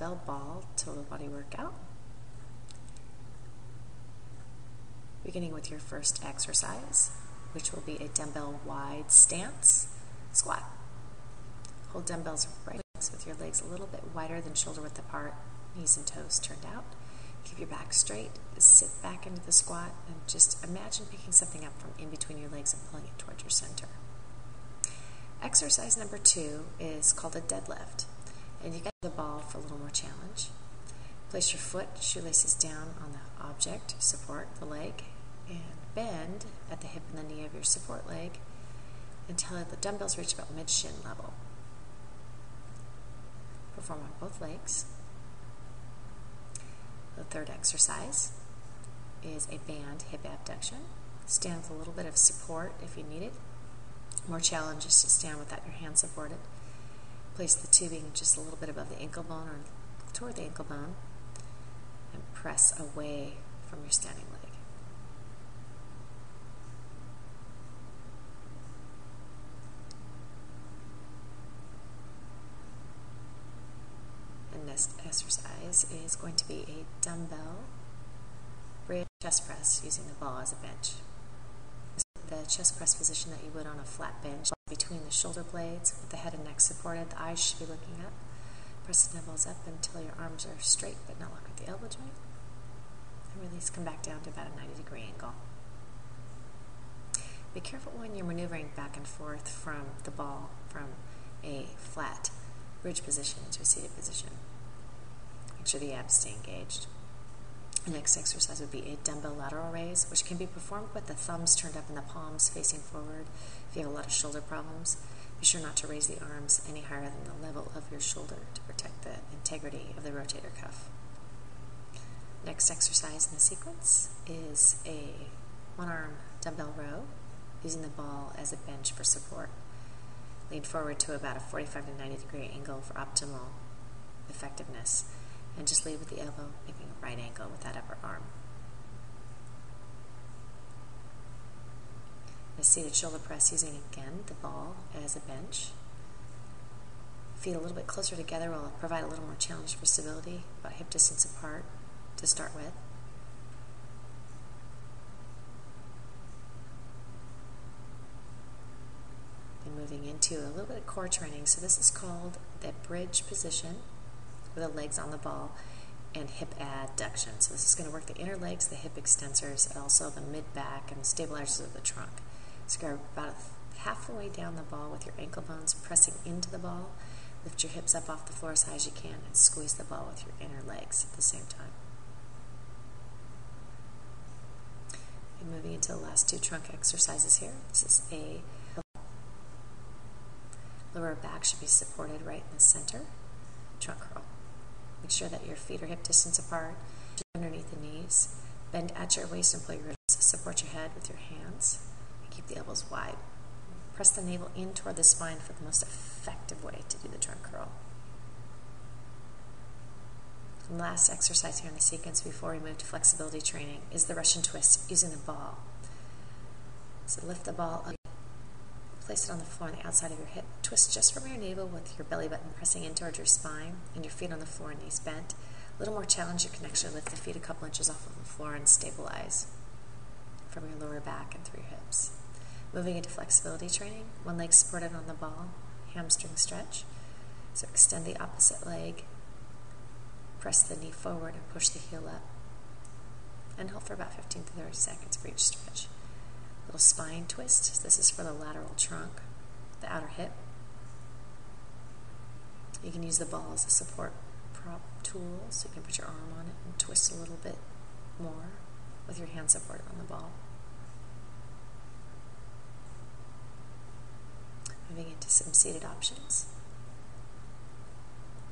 dumbbell ball total body workout. Beginning with your first exercise, which will be a dumbbell wide stance squat. Hold dumbbells right with your legs a little bit wider than shoulder width apart, knees and toes turned out. Keep your back straight, sit back into the squat, and just imagine picking something up from in between your legs and pulling it towards your center. Exercise number 2 is called a deadlift, and you get the ball for a little more challenge. Place your foot, shoelaces down on the object, support the leg, and bend at the hip and the knee of your support leg until the dumbbells reach about mid-shin level. Perform on both legs. The third exercise is a band hip abduction. Stand with a little bit of support if you need it. More challenge is to stand without your hands supported. Place the tubing just a little bit above the ankle bone or toward the ankle bone and press away from your standing leg. The next exercise is going to be a dumbbell bridge chest press using the ball as a bench. The chest press position that you would on a flat bench between the shoulder blades with the head and neck supported. The eyes should be looking up. Press the dumbbells up until your arms are straight but not locked at the elbow joint. And release, come back down to about a 90-degree angle. Be careful when you're maneuvering back and forth from the ball from a flat bridge position into a seated position. Make sure the abs stay engaged. The next exercise would be a dumbbell lateral raise, which can be performed with the thumbs turned up and the palms facing forward. If you have a lot of shoulder problems, be sure not to raise the arms any higher than the level of your shoulder to protect the integrity of the rotator cuff. Next exercise in the sequence is a one-arm dumbbell row using the ball as a bench for support. Lean forward to about a 45 to 90-degree angle for optimal effectiveness, and just lead with the elbow, making a right angle with that upper arm. A seated shoulder press using, again, the ball as a bench. Feet a little bit closer together will provide a little more challenge for stability, about hip distance apart to start with. And moving into a little bit of core training. So this is called the bridge position with the legs on the ball and hip adduction. So this is going to work the inner legs, the hip extensors, and also the mid-back and the stabilizers of the trunk. So go about half the way down the ball with your ankle bones pressing into the ball. Lift your hips up off the floor as high as you can and squeeze the ball with your inner legs at the same time. And moving into the last 2 trunk exercises here. This is a lower back should be supported right in the center. Trunk curl. Make sure that your feet are hip distance apart, underneath the knees. Bend at your waist and pull your wrists. Support your head with your hands. And keep the elbows wide. Press the navel in toward the spine for the most effective way to do the trunk curl. And last exercise here in the sequence before we move to flexibility training is the Russian twist using the ball. So lift the ball up. Place it on the floor on the outside of your hip. Twist just from your navel with your belly button pressing in towards your spine and your feet on the floor, knees bent. A little more challenge, you can actually lift the feet a couple inches off of the floor and stabilize from your lower back and through your hips. Moving into flexibility training, one leg supported on the ball, hamstring stretch. So extend the opposite leg, press the knee forward and push the heel up. And hold for about 15 to 30 seconds for each stretch. Little spine twist. This is for the lateral trunk, the outer hip. You can use the ball as a support prop tool, so you can put your arm on it and twist a little bit more with your hand supported on the ball. Moving into some seated options.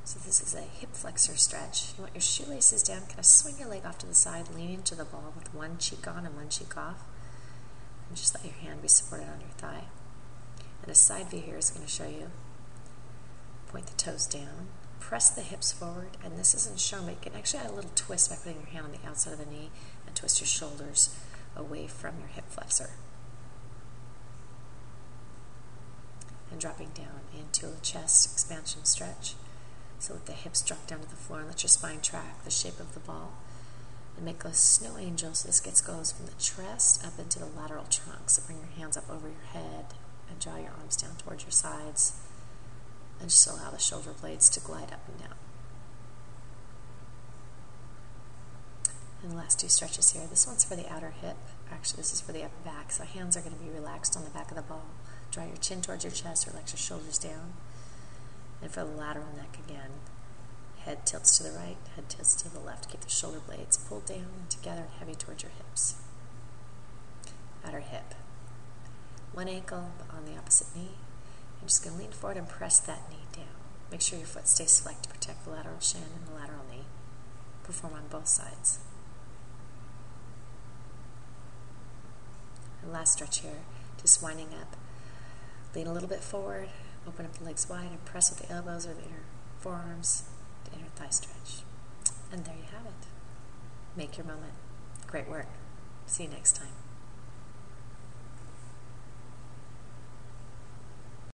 So this is a hip flexor stretch. You want your shoelaces down, kind of swing your leg off to the side, lean into the ball with one cheek on and one cheek off. And just let your hand be supported on your thigh. And a side view here is going to show you. Point the toes down, press the hips forward, and this isn't shown, but you can actually add a little twist by putting your hand on the outside of the knee and twist your shoulders away from your hip flexor. And dropping down into a chest expansion stretch. So let the hips drop down to the floor and let your spine track the shape of the ball. And make a snow angel, so this goes from the chest up into the lateral trunk. So bring your hands up over your head and draw your arms down towards your sides. And just allow the shoulder blades to glide up and down. And the last two stretches here. This one's for the outer hip. Actually, this is for the upper back. So hands are going to be relaxed on the back of the ball. Draw your chin towards your chest, relax your shoulders down. And for the lateral neck again, head tilts to the right, head tilts to the left. Keep the shoulder blades pulled down and together and heavy towards your hips. Outer hip. One ankle on the opposite knee. You're just going to lean forward and press that knee down. Make sure your foot stays flecked to protect the lateral shin and the lateral knee. Perform on both sides. And last stretch here, just winding up. Lean a little bit forward, open up the legs wide, and press with the elbows or the inner forearms to inner thigh stretch. And there you have it. Make your moment. Great work. See you next time.